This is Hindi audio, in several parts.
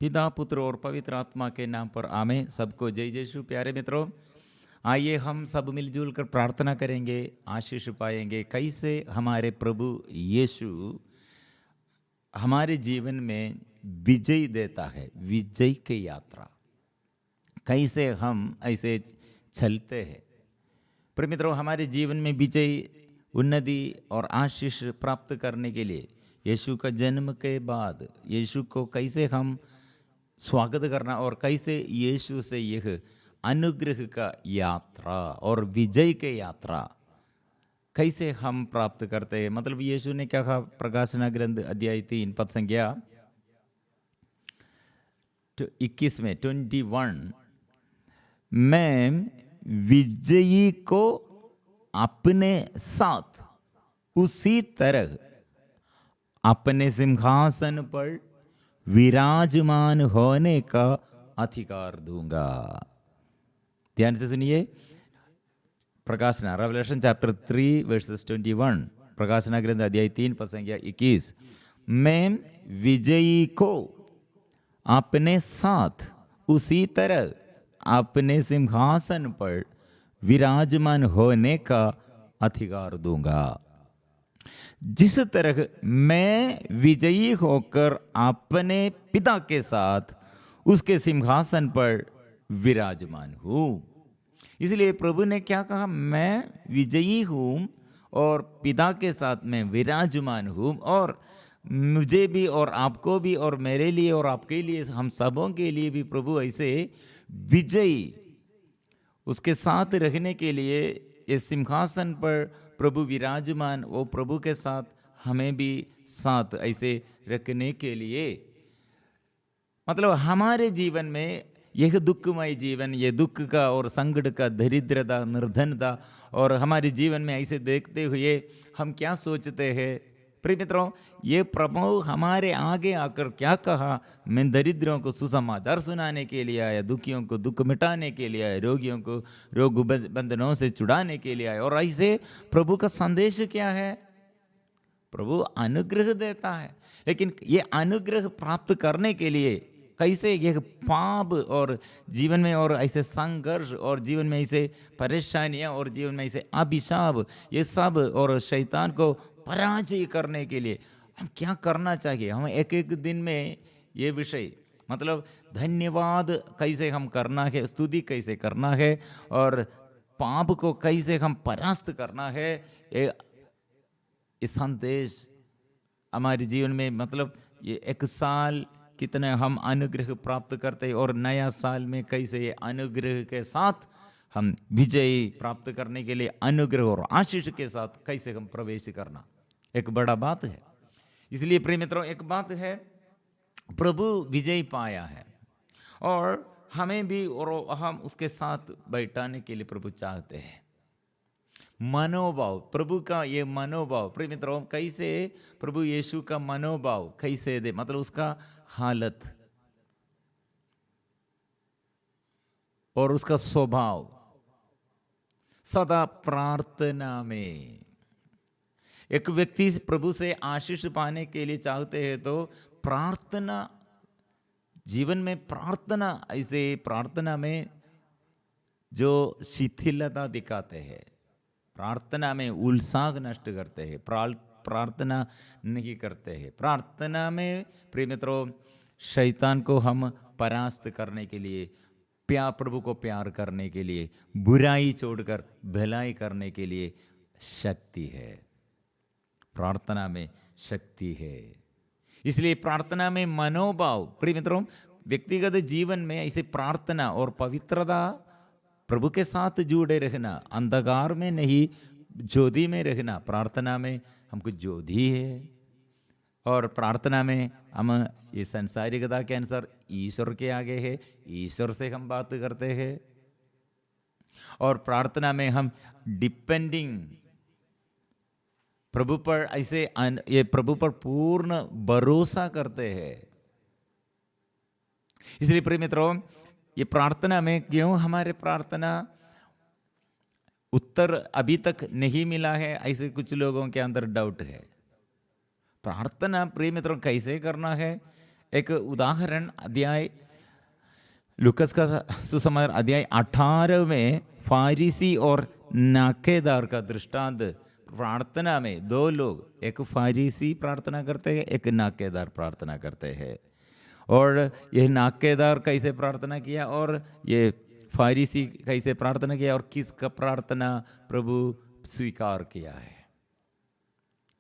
पिता पुत्र और पवित्र आत्मा के नाम पर आमेन। सबको जय यीशु। प्यारे मित्रों, आइए हम सब मिलजुल कर प्रार्थना करेंगे, आशीष पाएंगे। कैसे हमारे प्रभु यीशु हमारे जीवन में विजय देता है, विजय की यात्रा कैसे हम ऐसे चलते हैं। पर मित्रों, हमारे जीवन में विजय, उन्नति और आशीष प्राप्त करने के लिए यीशु का जन्म के बाद यीशु को कैसे हम स्वागत करना और कैसे यीशु से यह अनुग्रह का यात्रा और विजय के यात्रा कैसे हम प्राप्त करते हैं। मतलब यीशु ने क्या कहा, प्रकाशना ग्रंथ अध्याय 3 पद संख्या 21 में 21, मैं विजयी को अपने साथ उसी तरह अपने सिंहासन पर विराजमान होने का अधिकार दूंगा। ध्यान से सुनिए, प्रकाशना रेवलेशन चैप्टर 3 वर्सेस 21, प्रकाशना ग्रंथ अध्याय 3 पद संख्या 21, मैं विजयी को अपने साथ उसी तरह अपने सिंहासन पर विराजमान होने का अधिकार दूंगा। जिस तरह मैं विजयी होकर अपने पिता के साथ उसके सिंहासन पर विराजमान हूं। इसलिए प्रभु ने क्या कहा, मैं विजयी हूं और पिता के साथ मैं विराजमान हूं, और मुझे भी और आपको भी और मेरे लिए और आपके लिए, हम सबों के लिए भी प्रभु ऐसे विजयी उसके साथ रहने के लिए इस सिंहासन पर प्रभु विराजमान, वो प्रभु के साथ हमें भी साथ ऐसे रखने के लिए, मतलब हमारे जीवन में यह दुखमय जीवन, ये दुख का और संकट का, दरिद्रता, निर्धनता, और हमारे जीवन में ऐसे देखते हुए हम क्या सोचते हैं। प्रिय मित्रों, ये प्रभु हमारे आगे आकर क्या कहा, मैं दरिद्रों को सुसमाचार सुनाने के लिए आया, दुखियों को दुख मिटाने के लिए आया, रोगियों को रोग बंधनों से छुड़ाने के लिए आया। और ऐसे प्रभु का संदेश क्या है, प्रभु अनुग्रह देता है। लेकिन ये अनुग्रह प्राप्त करने के लिए कैसे यह पाप और जीवन में और ऐसे संघर्ष और जीवन में ऐसे परेशानियां और जीवन में ऐसे अभिशाप, ये सब और शैतान को पराजय करने के लिए हम क्या करना चाहिए। हम एक एक दिन में ये विषय, मतलब धन्यवाद कैसे हम करना है, स्तुति कैसे करना है, और पाप को कैसे हम परास्त करना है, ये संदेश हमारे जीवन में, मतलब ये एक साल कितने हम अनुग्रह प्राप्त करते हैं, और नया साल में कैसे ये अनुग्रह के साथ हम विजय प्राप्त करने के लिए अनुग्रह और आशीष के साथ कैसे हम प्रवेश करना, एक बड़ा बात है। इसलिए प्रिय मित्रों, एक बात है, प्रभु विजय पाया है और हमें भी, और हम उसके साथ बैठाने के लिए प्रभु चाहते हैं। मनोभाव, प्रभु का ये मनोभाव, प्रिय मित्रों, कैसे प्रभु यीशु का मनोभाव कैसे दे, मतलब उसका हालत और उसका स्वभाव सदा प्रार्थना में। एक व्यक्ति प्रभु से आशीष पाने के लिए चाहते हैं तो प्रार्थना, जीवन में प्रार्थना, ऐसे प्रार्थना में जो शिथिलता दिखाते हैं, प्रार्थना में उत्साह नष्ट करते हैं, प्रार्थना नहीं करते हैं, प्रार्थना में प्रिय मित्रों शैतान को हम परास्त करने के लिए, प्रभु को प्यार करने के लिए, बुराई छोड़कर भलाई करने के लिए शक्ति है। प्रार्थना में शक्ति है। इसलिए प्रार्थना में मनोभाव, प्रिय मित्रों, व्यक्तिगत जीवन में ऐसे प्रार्थना और पवित्रता, प्रभु के साथ जुड़े रहना, अंधकार में नहीं ज्योति में रहना। प्रार्थना में हमको ज्योति है, और प्रार्थना में हम ये संसारिकता के अनुसार ईश्वर के आगे है, ईश्वर से हम बात करते हैं, और प्रार्थना में हम डिपेंडिंग प्रभु पर, ऐसे ये प्रभु पर पूर्ण भरोसा करते हैं। इसलिए प्रिय मित्रों, ये प्रार्थना में क्यों हमारे प्रार्थना उत्तर अभी तक नहीं मिला है, ऐसे कुछ लोगों के अंदर डाउट है। प्रार्थना प्रिय मित्रों कैसे करना है, एक उदाहरण अध्याय लुकस का सुसमाचार अध्याय 18 में फारिसी और नाकेदार का दृष्टांत प्रार्थना में दो लोग, एक फारिसी प्रार्थना करते हैं, एक नाकेदार प्रार्थना करते हैं। और ये नाकेदार कैसे प्रार्थना किया और ये फारिसी कैसे प्रार्थना किया और किसका प्रार्थना प्रभु स्वीकार किया है।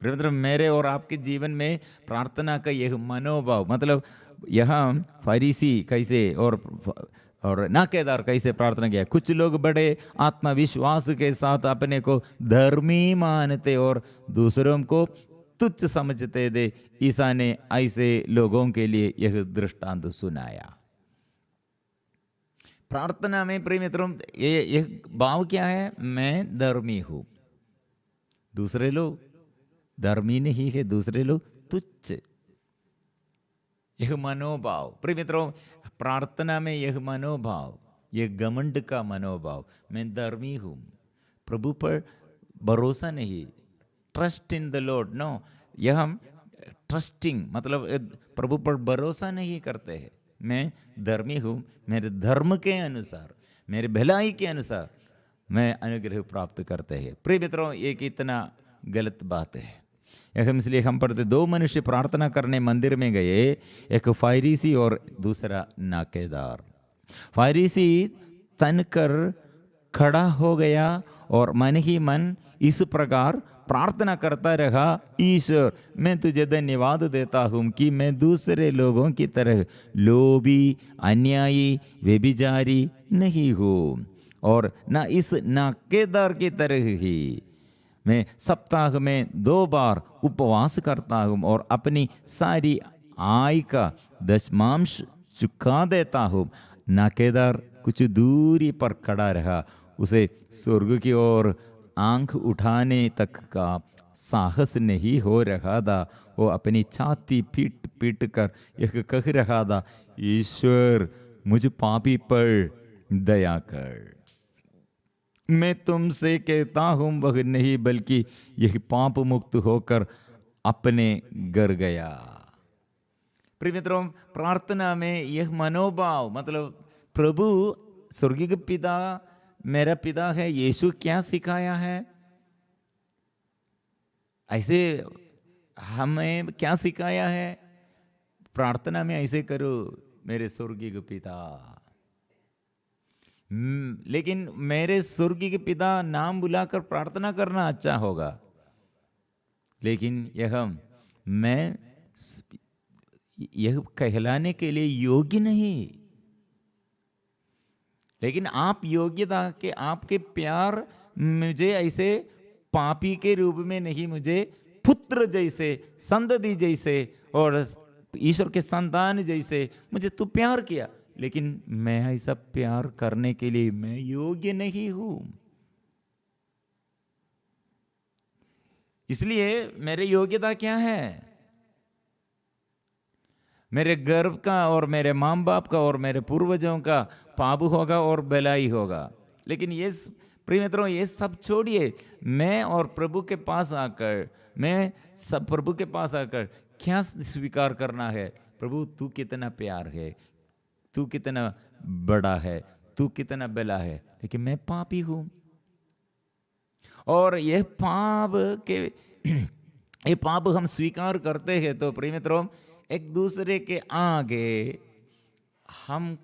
मतलब मेरे और आपके जीवन में प्रार्थना का यह मनोभाव, मतलब यहाँ फारिसी कैसे और नाकेदार कैसे प्रार्थना किया। कुछ लोग बड़े आत्मविश्वास के साथ अपने को धर्मी मानते और दूसरों को तुच्छ समझते थे। ईसा ने ऐसे लोगों के लिए यह दृष्टांत सुनाया। प्रार्थना में प्रिय मित्रों यह भाव क्या है? मैं धर्मी हूं, दूसरे लोग धर्मी नहीं है, दूसरे लोग तुच्छ। यह मनोभाव प्रिय मित्रों, प्रार्थना में यह मनोभाव, यह घमंड का मनोभाव, मैं धर्मी हूं, प्रभु पर भरोसा नहीं, trust in the Lord, no, यह हम ट्रस्टिंग मतलब प्रभु पर भरोसा नहीं करते हैं। मैं धर्मी हूं, मेरे धर्म के अनुसार, मेरे भलाई के अनुसार मैं अनुग्रह प्राप्त करते हैं। प्रिय मित्रों, ये कितना गलत बात है। इसलिए हम पढ़ते, दो मनुष्य प्रार्थना करने मंदिर में गए, एक फारिसी और दूसरा नाकेदार। फारिसी तनकर खड़ा हो गया और मन ही मन इस प्रकार प्रार्थना करता रहा, ईश्वर मैं तुझे धन्यवाद देता हूँ कि मैं दूसरे लोगों की तरह लोभी, अन्यायी, व्यभिचारी नहीं हूँ और न इस नाकेदार की तरह ही मैं सप्ताह में 2 बार उपवास करता हूँ और अपनी सारी आय का दशमांश चुका देता हूँ। नाकेदार कुछ दूरी पर खड़ा रहा, उसे स्वर्ग की ओर आंख उठाने तक का साहस नहीं हो रहा था। वो अपनी छाती पीट पीट कर यह कह रहा था, ईश्वर मुझ पापी पर दया कर। मैं तुमसे कहता हूं वह नहीं बल्कि यह पाप मुक्त होकर अपने घर गया। प्रिय मित्रों, प्रार्थना में यह मनोभाव, मतलब प्रभु स्वर्गीय पिता मेरा पिता है, यीशु क्या सिखाया है, ऐसे हमें क्या सिखाया है, प्रार्थना में ऐसे करो मेरे स्वर्गीय पिता। लेकिन मेरे स्वर्गीय पिता नाम बुलाकर प्रार्थना करना अच्छा होगा, लेकिन मैं यह कहलाने के लिए योग्य नहीं। लेकिन आप योग्यता के, आपके प्यार मुझे ऐसे पापी के रूप में नहीं, मुझे पुत्र जैसे, संतति जैसे और ईश्वर के संतान जैसे मुझे तू प्यार किया, लेकिन मैं ऐसा प्यार करने के लिए मैं योग्य नहीं हूं। इसलिए मेरी योग्यता क्या है? मेरे गर्भ का और मेरे माँ बाप का और मेरे पूर्वजों का पाप होगा और भलाई होगा। लेकिन ये प्रिय मित्रों, ये सब छोड़िए, मैं और प्रभु के पास आकर, मैं सब प्रभु के पास आकर क्या स्वीकार करना है? प्रभु तू कितना प्यार है, तू कितना बड़ा है, तू कितना भला है, लेकिन मैं पापी हूं। और यह पाप हम स्वीकार करते हैं तो प्रिय मित्रों, एक दूसरे के आगे हम,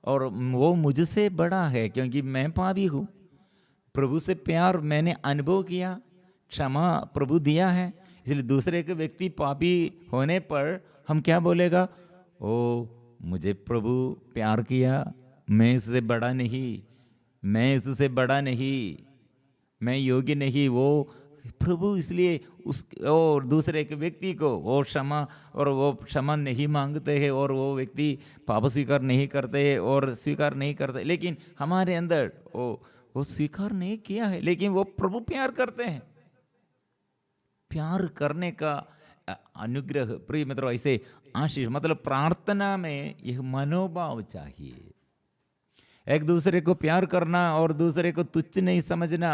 और वो मुझसे बड़ा है क्योंकि मैं पापी हूं। प्रभु से प्यार मैंने अनुभव किया, क्षमा प्रभु दिया है, इसलिए दूसरे के व्यक्ति पापी होने पर हम क्या बोलेगा? ओ मुझे प्रभु प्यार किया, मैं इससे बड़ा नहीं, मैं इससे बड़ा नहीं, मैं योग्य नहीं। वो प्रभु इसलिए उस और दूसरे के व्यक्ति को वो क्षमा, और वो क्षमा नहीं मांगते हैं और वो व्यक्ति पाप स्वीकार नहीं करते हैं और स्वीकार नहीं करते, लेकिन हमारे अंदर वो स्वीकार नहीं किया है, लेकिन वो प्रभु प्यार करते हैं। प्यार करने का अनुग्रह प्रिय मित्रों, ऐसे आशीष, मतलब प्रार्थना में यह मनोभाव चाहिए, एक दूसरे को प्यार करना और दूसरे को तुच्छ नहीं समझना,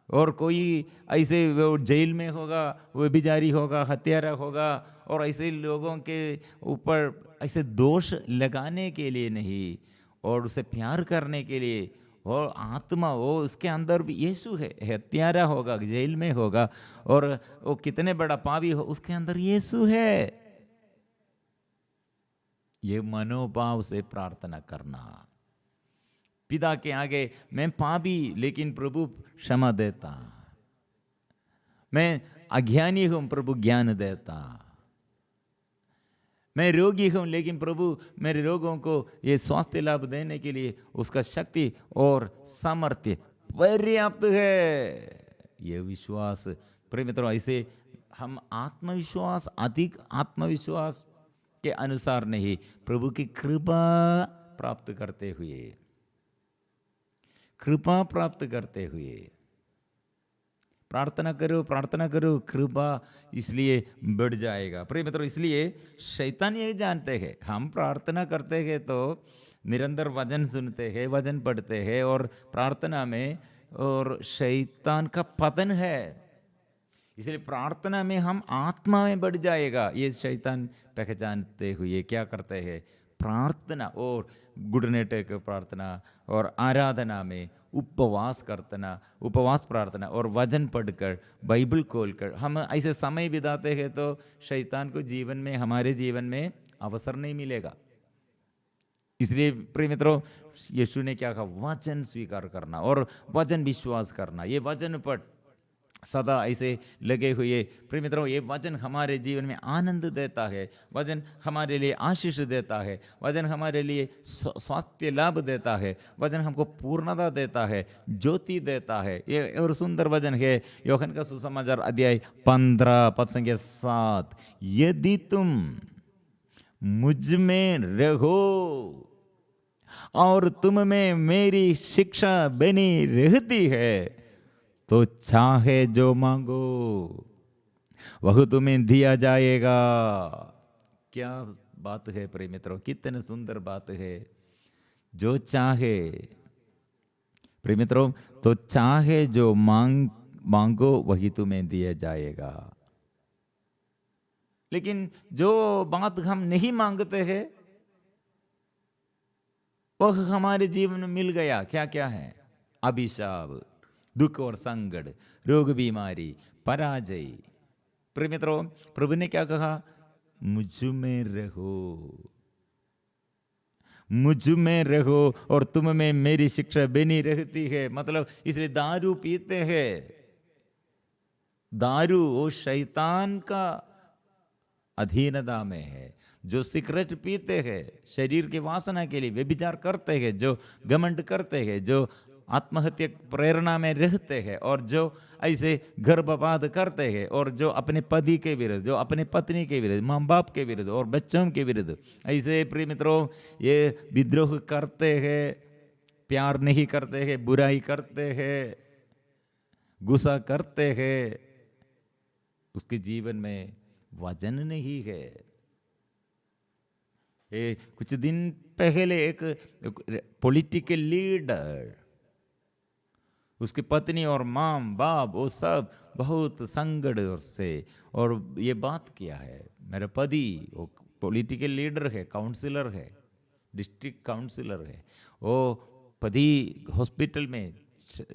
और कोई ऐसे वो जेल में होगा, वो बेजारी होगा, हत्यारा होगा, और ऐसे लोगों के ऊपर ऐसे दोष लगाने के लिए नहीं, और उसे प्यार करने के लिए। और आत्मा वो उसके अंदर भी यीशु है, हत्यारा होगा, जेल में होगा, और वो कितने बड़ा पापी हो, उसके अंदर यीशु है। ये मनोभाव से प्रार्थना करना, पिता के आगे, मैं पापी लेकिन प्रभु क्षमा देता, मैं अज्ञानी हूं प्रभु ज्ञान देता, मैं रोगी हूं लेकिन प्रभु मेरे रोगों को ये स्वास्थ्य लाभ देने के लिए उसका शक्ति और सामर्थ्य पर्याप्त है। ये विश्वास प्रिय मित्रों, ऐसे हम आत्मविश्वास, अधिक आत्मविश्वास के अनुसार नहीं, प्रभु की कृपा प्राप्त करते हुए, कृपा प्राप्त करते हुए प्रार्थना करो, प्रार्थना करो, कृपा इसलिए बढ़ जाएगा। प्रिय मित्रों, इसलिए शैतान यही जानते हैं, हम प्रार्थना करते हैं तो निरंतर वचन सुनते हैं, वचन पढ़ते हैं, और प्रार्थना में और शैतान का पतन है, इसलिए प्रार्थना में हम आत्मा में बढ़ जाएगा। ये शैतान पहचानते हुए क्या करते हैं, प्रार्थना और गुड नाइट की प्रार्थना और आराधना में उपवास करना, उपवास प्रार्थना और वचन पढ़कर, बाइबल खोलकर हम ऐसे समय बिताते हैं तो शैतान को जीवन में, हमारे जीवन में अवसर नहीं मिलेगा। इसलिए प्रिय मित्रों, यीशु ने क्या कहा, वचन स्वीकार करना और वचन विश्वास करना, ये वचन पर सदा ऐसे लगे हुए। प्रिय मित्रों, ये वचन हमारे जीवन में आनंद देता है, वचन हमारे लिए आशीष देता है, वचन हमारे लिए स्वास्थ्य लाभ देता है, वचन हमको पूर्णता देता है, ज्योति देता है। ये और सुंदर वचन है, यूहन्ना का सुसमाचार अध्याय 15 पद संख्या 7, यदि तुम मुझ में रहो और तुम में मेरी शिक्षा बनी रहती है तो चाहे जो मांगो वह तुम्हें दिया जाएगा। क्या बात है प्रिय मित्रों, कितने सुंदर बात है। जो चाहे, प्रिय मित्रों, तो चाहे जो मांगो वही तुम्हें दिया जाएगा। लेकिन जो बात हम नहीं मांगते हैं वह हमारे जीवन में मिल गया, क्या क्या है, अभिशाप, दुख और संकट, रोग, बीमारी, पराजय। प्रिय मित्रों, प्रभु ने क्या कहा, मुझ में रहो, मुझ में रहो और तुम में मेरी शिक्षा बनी रहती है। मतलब इसलिए दारू पीते हैं, दारू वो शैतान का अधीनता में है। जो सिगरेट पीते हैं शरीर की वासना के लिए, व्यभिचार करते हैं, जो घमंड करते हैं, जो आत्महत्या प्रेरणा में रहते हैं, और जो ऐसे गर्भपात करते हैं, और जो अपने पति के विरुद्ध, जो अपने पत्नी के विरुद्ध, माँ बाप के विरुद्ध और बच्चों के विरुद्ध ऐसे प्रिय मित्रों ये विद्रोह करते हैं, प्यार नहीं करते हैं, बुराई करते हैं, गुस्सा करते हैं, उसके जीवन में वचन नहीं है। कुछ दिन पहले एक पॉलिटिकल लीडर, उसकी पत्नी और माँ बाप वो सब बहुत संकट से और ये बात किया है, मेरा पति वो पॉलिटिकल लीडर है, काउंसिलर है, डिस्ट्रिक्ट काउंसिलर है, वो पति हॉस्पिटल में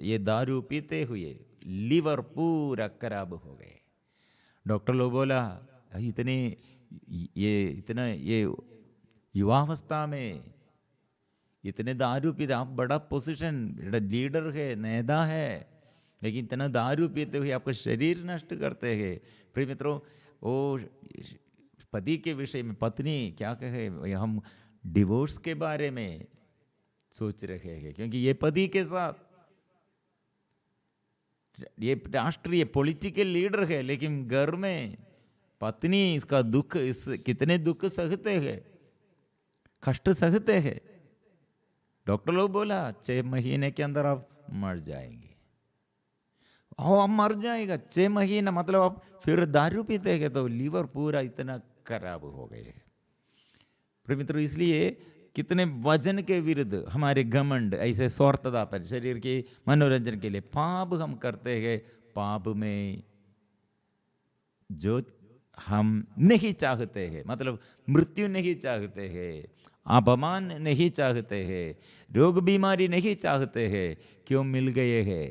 ये दारू पीते हुए लीवर पूरा खराब हो गए। डॉक्टर लोग बोला इतना ये युवावस्था में इतने दारू पीते, आप बड़ा पोजीशन, बड़ा लीडर है, नेता है, लेकिन इतना दारू पीते हुए आपका शरीर नष्ट करते हैं। प्रिय मित्रों, वो पति के विषय में पत्नी क्या कहे, हम डिवोर्स के बारे में सोच रहे हैं, क्योंकि ये पति के साथ ये राष्ट्रीय पॉलिटिकल लीडर है, लेकिन घर में पत्नी इसका दुख, इस कितने दुख सहते हैं, कष्ट सहते हैं। डॉक्टर लोग बोला 6 महीने के अंदर आप मर जाएंगे। आप मर जाएगा 6 महीना, मतलब आप फिर दारू पीते हैं तो लीवर पूरा इतना खराब हो गए। प्रिय मित्रों, इसलिए कितने वजन के विरुद्ध हमारे घमंड, ऐसे स्वार्थता पर, शरीर के मनोरंजन के लिए पाप हम करते हैं। पाप में जो हम नहीं चाहते हैं, मतलब मृत्यु नहीं चाहते हैं, अपमान नहीं चाहते हैं, रोग बीमारी नहीं चाहते हैं, क्यों मिल गए हैं।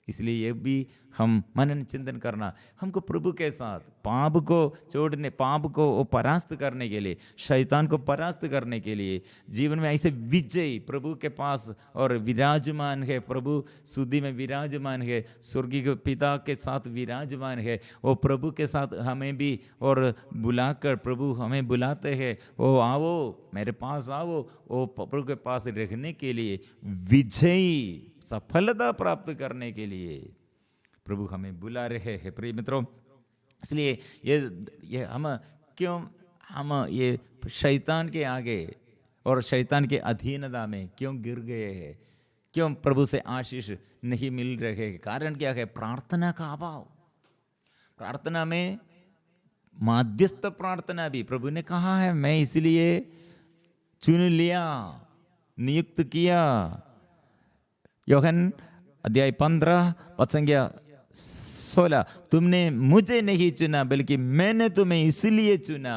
इसलिए ये भी हम मनन चिंतन करना, हमको प्रभु के साथ पाप को छोड़ने, पाप को परास्त करने के लिए, शैतान को परास्त करने के लिए जीवन में ऐसे विजय प्रभु के पास और विराजमान है। प्रभु सुधि में विराजमान है, स्वर्गीय पिता के साथ विराजमान है। वो प्रभु के साथ हमें भी और बुलाकर, प्रभु हमें बुलाते हैं, वो आओ मेरे पास आओ। वो प्रभु के पास रहने के लिए, विजयी सफलता प्राप्त करने के लिए प्रभु हमें बुला रहे हैं। प्रिय मित्रों, इसलिए ये हम ये शैतान के आगे और शैतान के अधीनता में क्यों गिर गए हैं, क्यों प्रभु से आशीष नहीं मिल रहे। कारण क्या है? प्रार्थना का अभाव। प्रार्थना में माध्यस्थ प्रार्थना भी प्रभु ने कहा है, मैं इसलिए चुन लिया, नियुक्त किया। यूहन्ना अध्याय 15 पद संख्या 16, तुमने मुझे नहीं चुना बल्कि मैंने तुम्हें इसलिए चुना।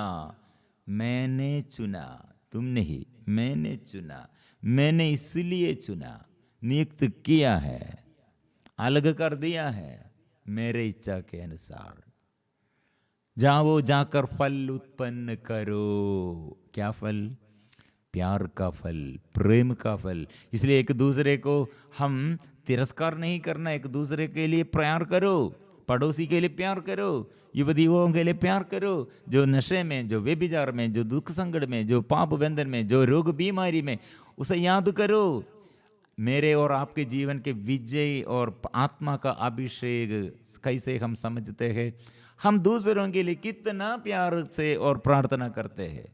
मैंने चुना, तुम नहीं, मैंने चुना, मैंने इसलिए चुना, नियुक्त किया है, अलग कर दिया है मेरे इच्छा के अनुसार। जाओ, जाकर फल उत्पन्न करो। क्या फल? प्यार का फल, प्रेम का फल। इसलिए एक दूसरे को हम तिरस्कार नहीं करना, एक दूसरे के लिए प्यार करो, पड़ोसी के लिए प्यार करो, युवतियों के लिए प्यार करो, जो नशे में, जो व्यभिचार में, जो दुख संकट में, जो पाप बंधन में, जो रोग बीमारी में, उसे याद करो। मेरे और आपके जीवन के विजय और आत्मा का अभिषेक कैसे हम समझते हैं? हम दूसरों के लिए कितना प्यार से और प्रार्थना करते हैं।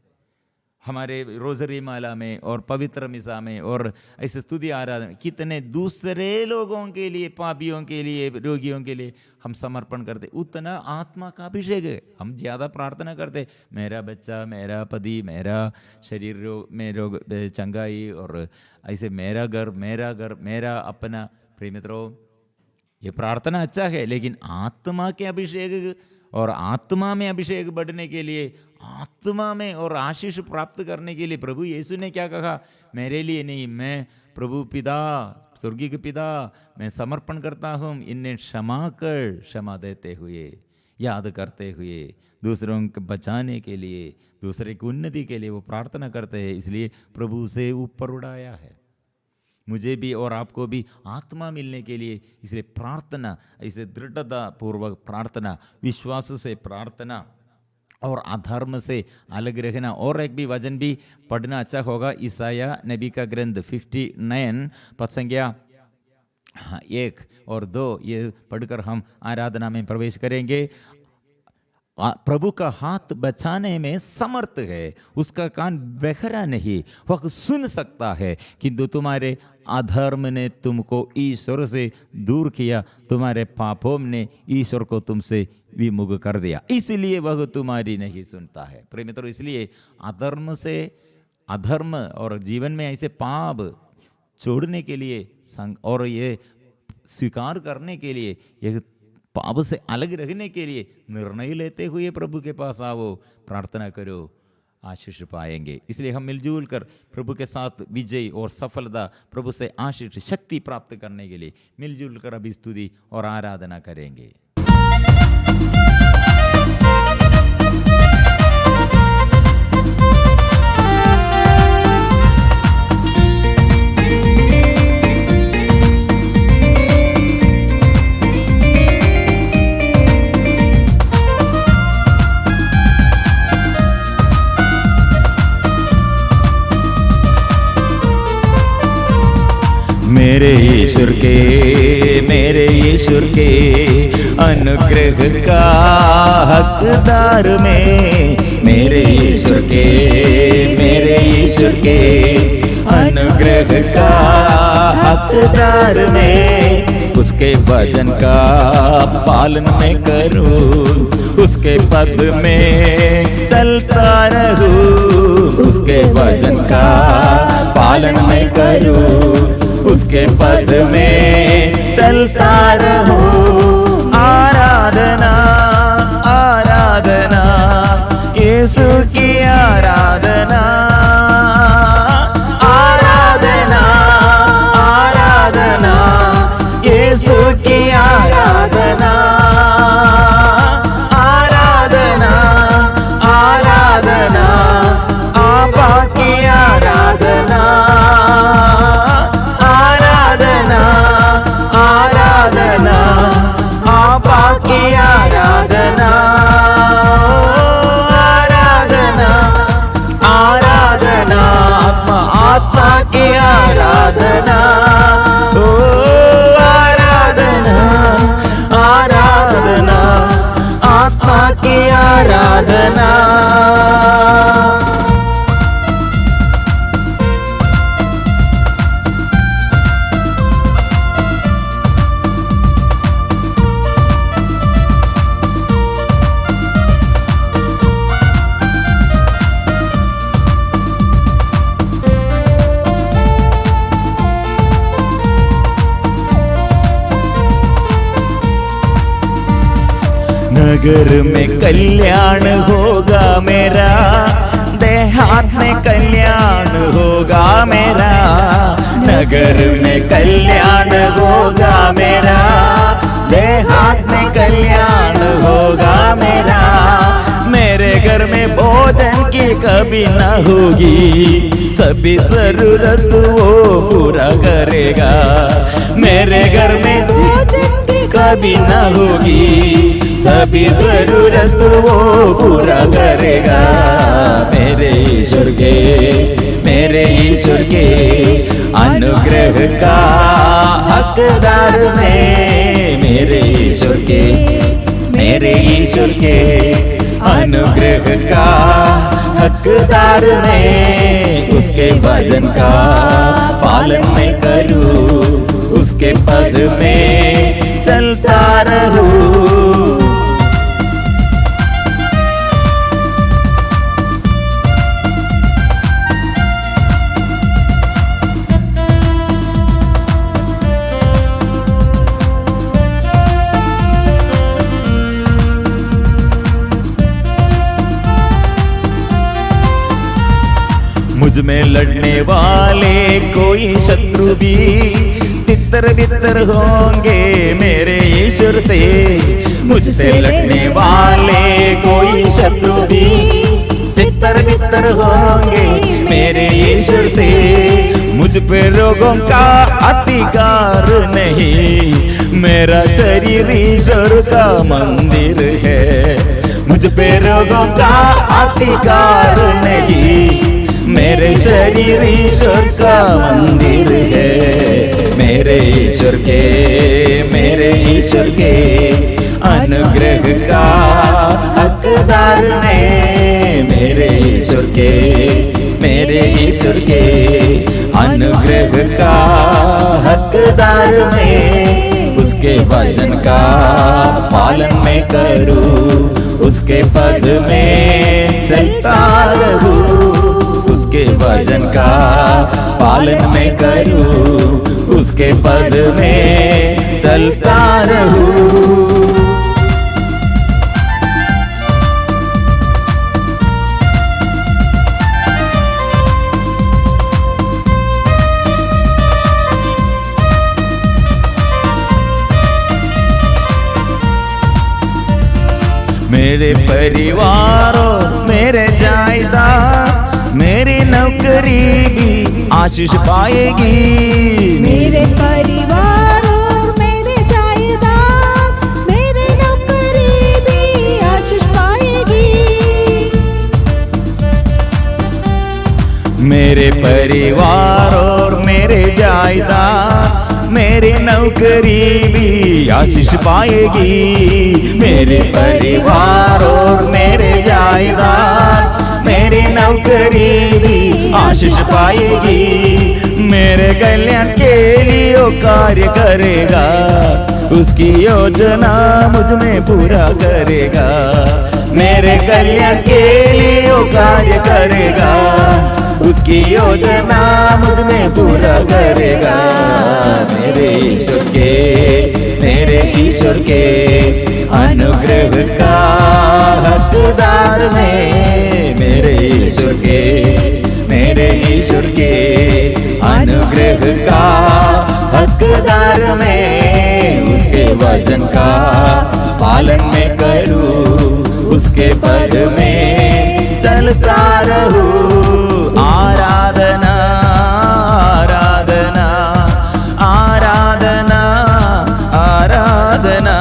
हमारे रोजरी माला में और पवित्र मिसा में और ऐसे स्तुति आराधना, कितने दूसरे लोगों के लिए, पापियों के लिए, रोगियों के लिए हम समर्पण करते। उतना आत्मा का अभिषेक है। हम ज़्यादा प्रार्थना करते, मेरा बच्चा, मेरा पति, मेरा शरीर में रोग चंगाई, और ऐसे मेरा घर, मेरा अपना। प्रिय मित्रों, ये प्रार्थना अच्छा है, लेकिन आत्मा के अभिषेक और आत्मा में अभिषेक बढ़ने के लिए, आत्मा में और आशीष प्राप्त करने के लिए प्रभु यीशु ने क्या कहा? मेरे लिए नहीं, मैं प्रभु पिता, स्वर्गीय पिता, मैं समर्पण करता हूँ। इन्हें क्षमा देते हुए, याद करते हुए, दूसरों को बचाने के लिए, दूसरे की उन्नति के लिए वो प्रार्थना करते हैं। इसलिए प्रभु से ऊपर उड़ाया है। मुझे भी और आपको भी आत्मा मिलने के लिए, इसलिए प्रार्थना, ऐसे दृढ़ता पूर्वक प्रार्थना, विश्वास से प्रार्थना और अधर्म से अलग रहना। और एक भी वचन भी पढ़ना अच्छा होगा, ईसाया नबी का ग्रंथ 59 पद संख्या 1 और 2, ये पढ़कर हम आराधना में प्रवेश करेंगे। प्रभु का हाथ बचाने में समर्थ है, उसका कान बहरा नहीं, वह सुन सकता है, किंतु तुम्हारे अधर्म ने तुमको ईश्वर से दूर किया, तुम्हारे पापों ने ईश्वर को तुमसे विमुख कर दिया, इसलिए वह तुम्हारी नहीं सुनता है। प्रिय मित्रों, इसलिए अधर्म और जीवन में ऐसे पाप छोड़ने के लिए और ये स्वीकार करने के लिए, ये पाप से अलग रहने के लिए निर्णय लेते हुए प्रभु के पास आओ, प्रार्थना करो, आशीष पाएंगे। इसलिए हम मिलजुल कर प्रभु के साथ विजय और सफलता, प्रभु से आशीष, शक्ति प्राप्त करने के लिए मिलजुल कर अभी स्तुति और आराधना करेंगे। मेरे ईश्वर के अनुग्रह का हकदार में, मेरे ईश्वर के अनुग्रह का हकदार में, उसके वचन का पालन मैं करूं, उसके पद में चलता रहूं, उसके वचन का पालन मैं करूं, उसके पद में चलता रहूं। आराधना आराधना यीशु की आराधना, आराधना आराधना यीशु की आराधना, आराधना आराधना आपा की आराधना, आराधना आराधना आपा की आराधना, आराधना आराधना आत्मा की आराधना, ओ आराधना आराधना आत्मा की आराधना। नगर में कल्याण होगा मेरा, देहात में कल्याण होगा मेरा, नगर में कल्याण होगा मेरा, देहात में कल्याण होगा मेरा, मेरे घर में भोजन की कमी न होगी, सभी जरूरत वो पूरा करेगा, मेरे घर में भोजन की कमी न होगी, सभी जरूरत वो पूरा करेगा, मेरे ईश्वर के अनुग्रह का हकदार में, मेरे ईश्वर के अनुग्रह का हकदार में, उसके वचन का पालन मैं करूं, उसके पद में चलता रहूं। मुझ में लड़ने वाले कोई शत्रु भी तितर बितर होंगे मेरे ईश्वर से, मुझसे लड़ने वाले कोई शत्रु भी तितर बितर होंगे मेरे ईश्वर से, मुझ पे रोगों का अधिकार नहीं, मेरा शरीर ईश्वर का मंदिर है, मुझ पे रोगों का अधिकार नहीं, मेरे शरीर ईश्वर का मंदिर है, मेरे ईश्वर के अनुग्रह का हकदार में, मेरे ईश्वर के अनुग्रह का हकदार में, उसके वचन का पालन मैं करूं, उसके पद में चलता रहूं, उसके वचन का पालन मैं करूं, उसके पद में चलता रहूं। मेरे परिवारों मेरे जायदाद मेरी नौकरी भी आशीष पाएगी, मेरे परिवार और मेरे जायदाद मेरी नौकरी भी आशीष पाएगी, मेरे परिवार और मेरे जायदाद मेरी नौकरी भी आशीष पाएगी, मेरे परिवार और मेरे जायदाद मेरी नौकरी भी आशीष पाएगी, मेरे कल्याण के लिए वो कार्य करेगा, उसकी योजना मुझ में पूरा करेगा। मेरे कल्याण के लिए वो कार्य करेगा, उसकी योजना मुझ में पूरा करेगा। मेरे ईश्वर के अनुग्रह का हकदार में, मेरे ईश्वर के अनुग्रह का हकदार में, उसके वचन का पालन में करूं, उसके पद में चलता रहूं। आराधना आराधना आराधना आराधना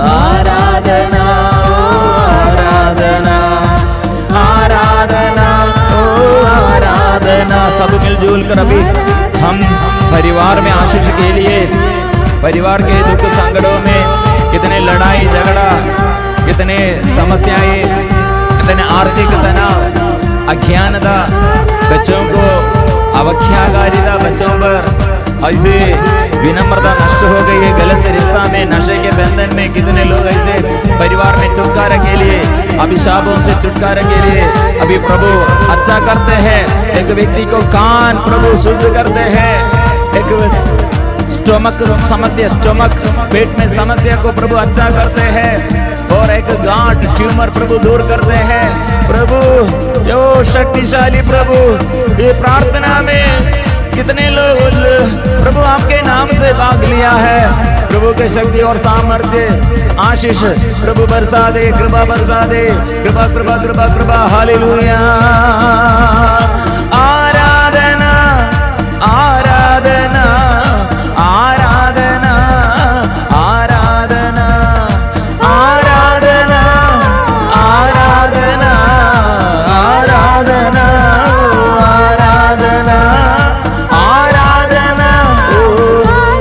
आराधना आराधना आराधना ओ आराधना। सब मिलजुल कर अभी हम परिवार में आशीष के लिए, परिवार के दुख संकटों में कितने लड़ाई झगड़ा, कितने समस्याएं, कितने आर्थिक तनाव, अज्ञानता, बच्चों को अवख्याकारिता, बच्चों पर ऐसे विनम्रता नष्ट हो गई है, गलत रिश्ता में, नशे के बंधन में कितने लोग ऐसे परिवार में छुटकारे के लिए, अभिशापों से छुटकारे के लिए अभी प्रभु अच्छा करते हैं। एक व्यक्ति को कान प्रभु शुद्ध करते हैं, एक स्टोमक समस्या, स्टोमक पेट में समस्या को प्रभु अच्छा करते हैं, और एक गांठ ट्यूमर प्रभु दूर करते हैं। प्रभु जो शक्तिशाली प्रभु, ये प्रार्थना में कितने लोग प्रभु आपके नाम से भाग लिया है। प्रभु के शक्ति और सामर्थ्य आशीष प्रभु बरसा दे, कृपा बरसा दे, कृपा कृपा कृपा कृपा। हालेलुया। आराधना आराधना आराधना आराधना आराधना आराधना आराधना आराधना आराधना।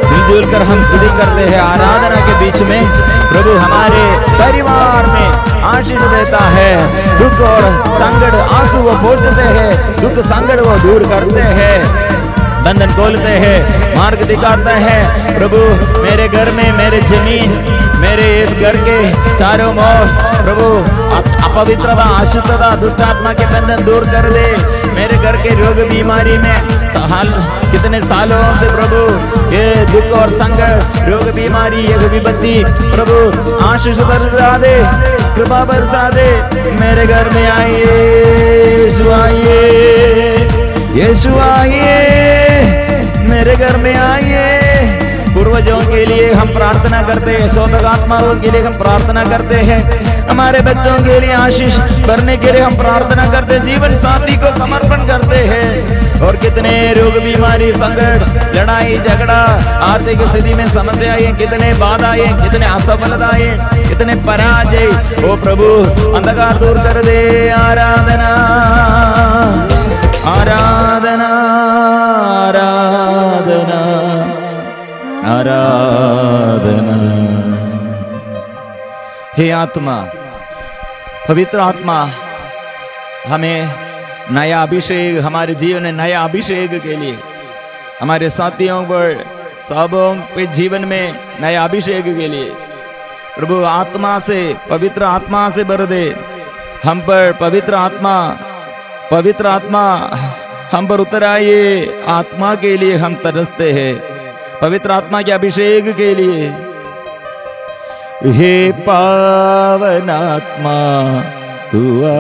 मिलजुल कर हम स्तुति करते हैं। आराधना के बीच में प्रभु हमारे परिवार में आशीष देता है। दुख और संकट आंसू वो पोंछते हैं, दुख संकट वो दूर करते हैं, बंधन खोलते हैं, मार्ग दिखाते हैं। प्रभु मेरे घर में, मेरे जमीन, मेरे घर के चारों ओर प्रभु अपवित्रता, अशुद्धता, दुष्टात्मा के बंधन दूर कर दे। मेरे घर के रोग बीमारी में कितने सालों से प्रभु ये दुख और संकट, रोग बीमारी, ये विपत्ति प्रभु आशीष बरसा दे, कृपा बरसा दे। मेरे घर में आइए यीशु, आइए यीशु, आइए मेरे घर में आइए। पूर्वजों के लिए हम प्रार्थना करते हैं, शोधक आत्माओं के लिए हम प्रार्थना करते हैं, हमारे बच्चों के लिए आशीष भरने के लिए हम प्रार्थना करते हैं, जीवन साथी को समर्पण करते हैं। और कितने रोग बीमारी, संकट, लड़ाई झगड़ा, आर्थिक स्थिति में समस्याएं, कितने बाधाएं, कितने असफलताएं, कितने पराजय, ओ प्रभु अंधकार दूर कर दे। आराधना आराधना आराधना आराधना। हे आत्मा, पवित्र आत्मा, हमें नया अभिषेक, हमारे जीवन में नया अभिषेक के लिए, हमारे साथियों पर, सबों के जीवन में नया अभिषेक के लिए प्रभु आत्मा से, पवित्र आत्मा से भर दे। हम पर पवित्र आत्मा हम पर उतर आइए। आत्मा के लिए हम तरसते हैं, पवित्र आत्मा के अभिषेक के लिए। हे पावन आत्मा तू आ,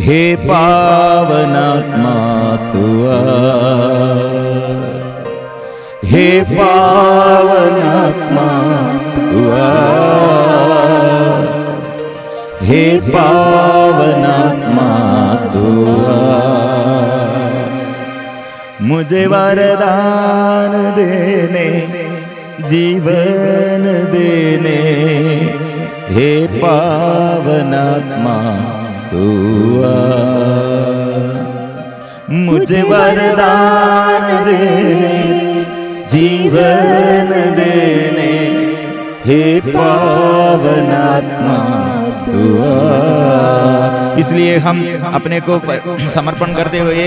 हे पावन आत्मा तू आ, हे पावन आत्मा तू आ, हे पावन आत्मा तू आ। मुझे वरदान देने, जीवन देने, हे पावन आत्मा तू आ। मुझे वरदान देने, जीवन देने, हे पावन आत्मा तू आ। इसलिए हम अपने को समर्पण करते हुए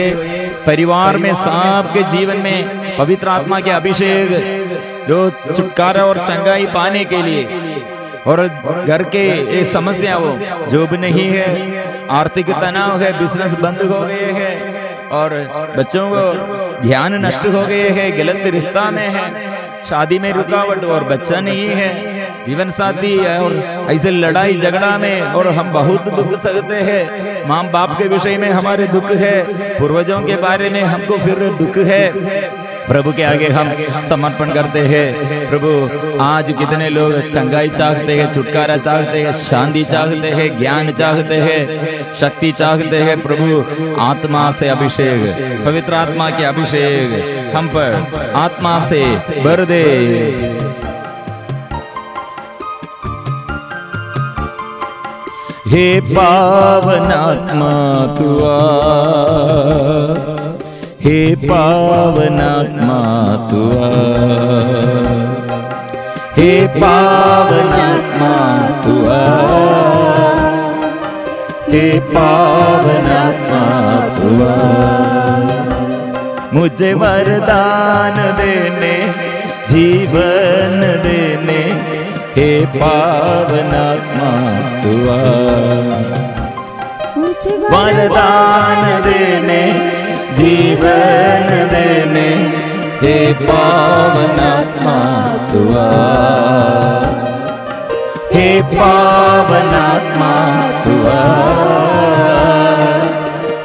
परिवार में सबके जीवन में पवित्र आत्मा के अभिषेक जो छुटकारा और चंगाई पाने के लिए, और घर के ये समस्या हो जो भी नहीं है, आर्थिक तनाव है, बिजनेस बंद हो गए हैं और बच्चों को ध्यान नष्ट हो गए हैं, गलत रिश्ता में है, शादी में रुकावट और बच्चा नहीं है, जीवन साथी है और ऐसे लड़ाई झगड़ा में, और हम बहुत दुख सहते हैं। माँ बाप के विषय में हमारे दुख है, पूर्वजों के बारे में हमको फिर दुख है। प्रभु के आगे हम समर्पण करते हैं। प्रभु आज कितने लोग चंगाई चाहते हैं, छुटकारा चाहते हैं, शांति चाहते हैं, ज्ञान चाहते हैं, शक्ति चाहते हैं। प्रभु आत्मा से अभिषेक, पवित्र आत्मा के अभिषेक हम पर आत्मा से भर दे। हे पावन आत्मा तू आ, हे पावन आत्मा तू आ, हे पावन आत्मा तू आ, हे पावन आत्मा तू आ। मुझे वरदान देने, जीवन देने, हे पावन आत्मा तू आ। वरदान देने, जीवन देने, हे पावन आत्मा तू आ, हे पावन आत्मा तू आ,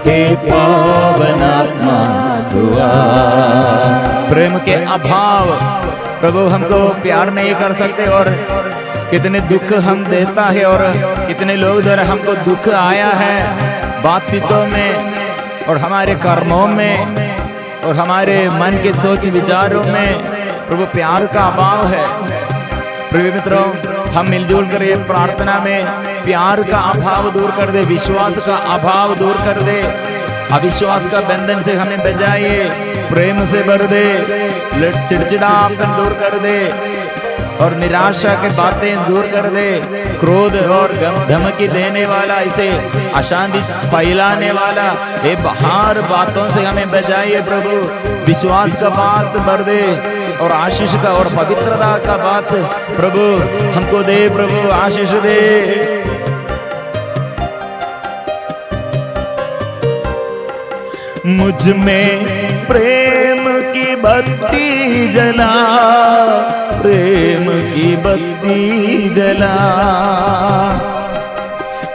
हे पावन आत्मा तू आ। प्रेम के अभाव प्रभु हमको प्यार नहीं कर सकते, और कितने दुख हम देता है, और कितने लोग द्वारा हमको दुख आया है बातचीतों में और हमारे कर्मों में और हमारे मन के सोच विचारों में। प्रभु प्यार का अभाव है। प्रिय मित्रों, हम मिलजुल कर ये प्रार्थना में प्यार का अभाव दूर कर दे, विश्वास का अभाव दूर कर दे, अविश्वास का बंधन से हमें बचाइए, प्रेम से भर दे, चिड़चिड़ापन दूर कर दे और निराशा के बातें दूर कर दे, क्रोध और धमकी देने वाला, इसे अशांति फैलाने वाला ये बाहर बातों से हमें बचाइए। प्रभु विश्वास का बात भर दे और आशीष का और पवित्रता का बात प्रभु हमको दे। प्रभु आशीष दे। मुझ में प्रेम की बत्ती जला, प्रेम की बत्ती जला,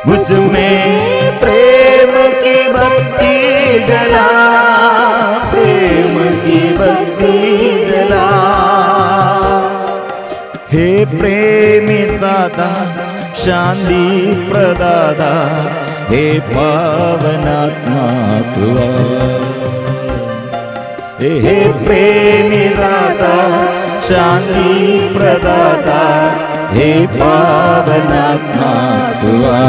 मुझ में प्रेम की बत्ती जला, प्रेम की बत्ती जला। हे प्रेमी दाता, शांति प्रदाता, हे पावन आत्मा तू आ। हे प्रेमी दाता, शांति प्रदाता, हे पावन आत्मा तू आ।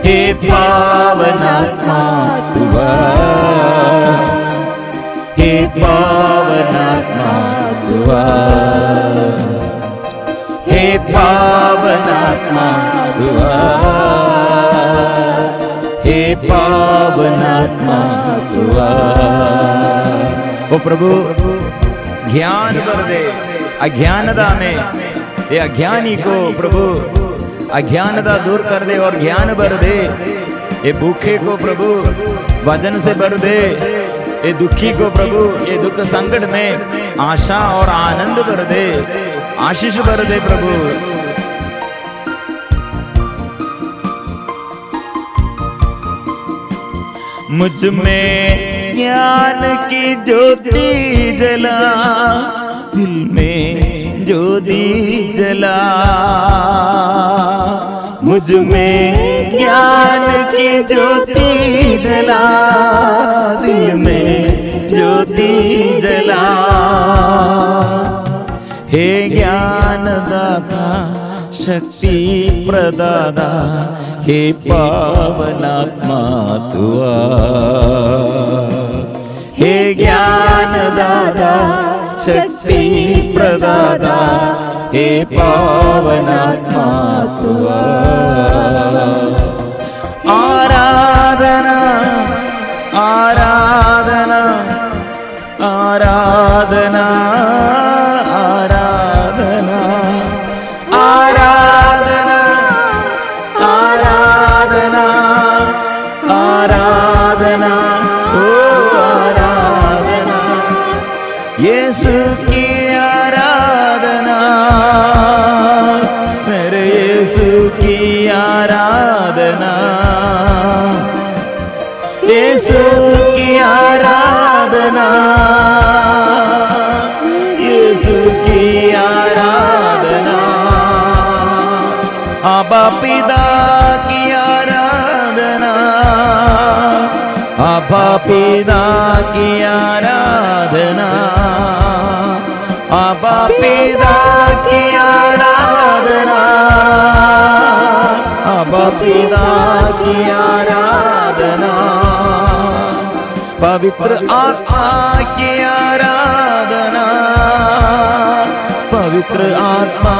हे पावन आत्मा तू आ, हे पावन आत्मा तू आ, हे पावन आत्मा तू आ, हे पावन आत्मा तू आ। ओ प्रभु ज्ञान भर दे अज्ञानता में, ये अज्ञानी को प्रभु अज्ञानता दूर कर दे और ज्ञान भर दे। ये भूखे को प्रभु वजन से भर दे, ये दुखी को प्रभु ये दुख संकट में आशा और आनंद भर दे, आशीष भर दे। प्रभु मुझ में ज्ञान की ज्योति जला, दिल में ज्योति जला, मुझ में ज्ञान की ज्योति जला, दिल में ज्योति जला। हे ज्ञान दाता, शक्ति प्रदाता, हे पावन आत्मा तू आ। हे ज्ञान दाता, शक्ति प्रदाता, हे पावन आत्मा तू आ। यीशु की आराधना, मेरे यीशु की आराधना, यीशु की आराधना, यीशु की आराधना, आबा पिता की आराधना, आबा पिता की आराधना, आबा पिता की आराधना, आबा पिता की आराधना, पवित्र आत्मा की आराधना, पवित्र आत्मा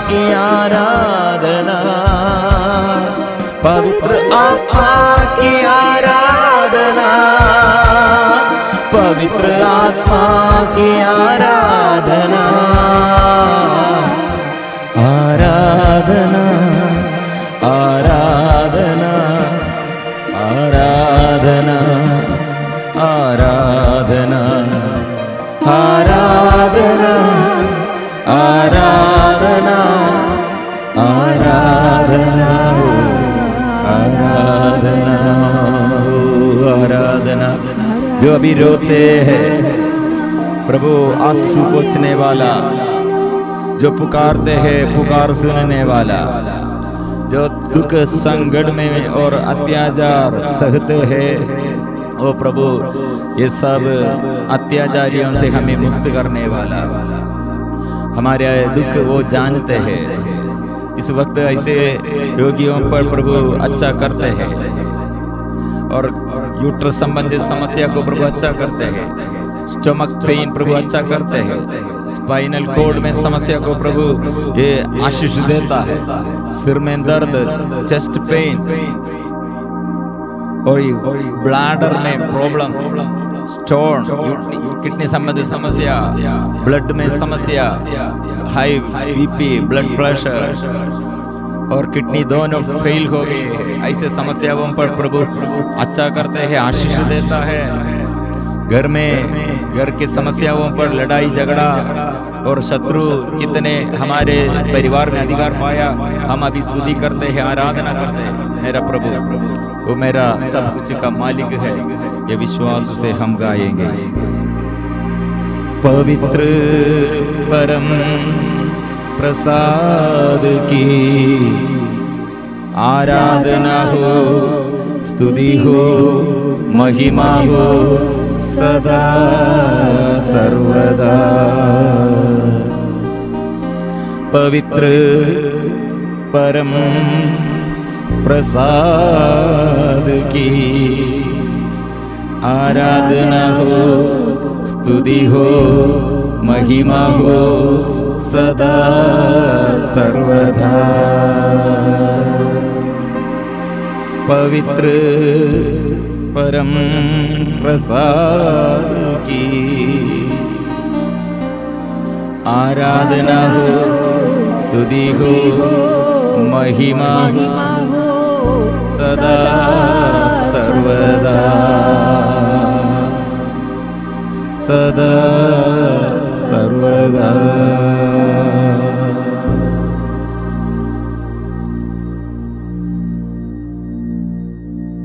की आराधना, पवित्र आत्मा की आराधना, पवित्र आत्मा की आराधना, आराधना, आराधना, आराधना, आराधना, आराधना, आराधना, आराधना, आराधना, आराधना। जो अभी रोते हैं प्रभु आंसू पोंछने वाला, जो पुकारते हैं पुकार सुनने वाला, जो दुख संकट में और अत्याचार सहते हैं, ओ प्रभु ये सब अत्याचारियों से हमें मुक्त करने वाला, हमारे दुख वो जानते हैं। इस वक्त ऐसे रोगियों पर प्रभु अच्छा करते हैं और यूट्रस संबंधित समस्या को प्रभु अच्छा करते हैं, स्टमक पेन प्रभु अच्छा करते हैं, स्पाइनल कॉर्ड में समस्या को प्रभु ये आशीष देता है, सिर में दर्द, चेस्ट पेन और ब्लैडर में प्रॉब्लम, स्टोन, किडनी संबंधित समस्या, ब्लड में समस्या, हाई बीपी, ब्लड प्रेशर और किडनी दोनों फेल हो गए, ऐसे समस्याओं पर प्रभु अच्छा करते हैं, आशीष देता है। घर में घर की समस्याओं पर लड़ाई झगड़ा और शत्रु कितने हमारे परिवार में अधिकार पाया, हम अभी स्तुति करते हैं, आराधना करते हैं। मेरा प्रभु वो मेरा सब कुछ का मालिक है, ये विश्वास से हम गाएंगे। पवित्र परम प्रसाद की आराधना हो, स्तुति हो, महिमा हो सदा सर्वदा। पवित्र परम प्रसाद की आराधना हो, स्तुति हो, महिमा हो सदा सर्वदा। पवित्र परम प्रसाद की आराधना हो, स्तुति हो, महिमा हो सदा सर्वदा, सदा सर्वदा।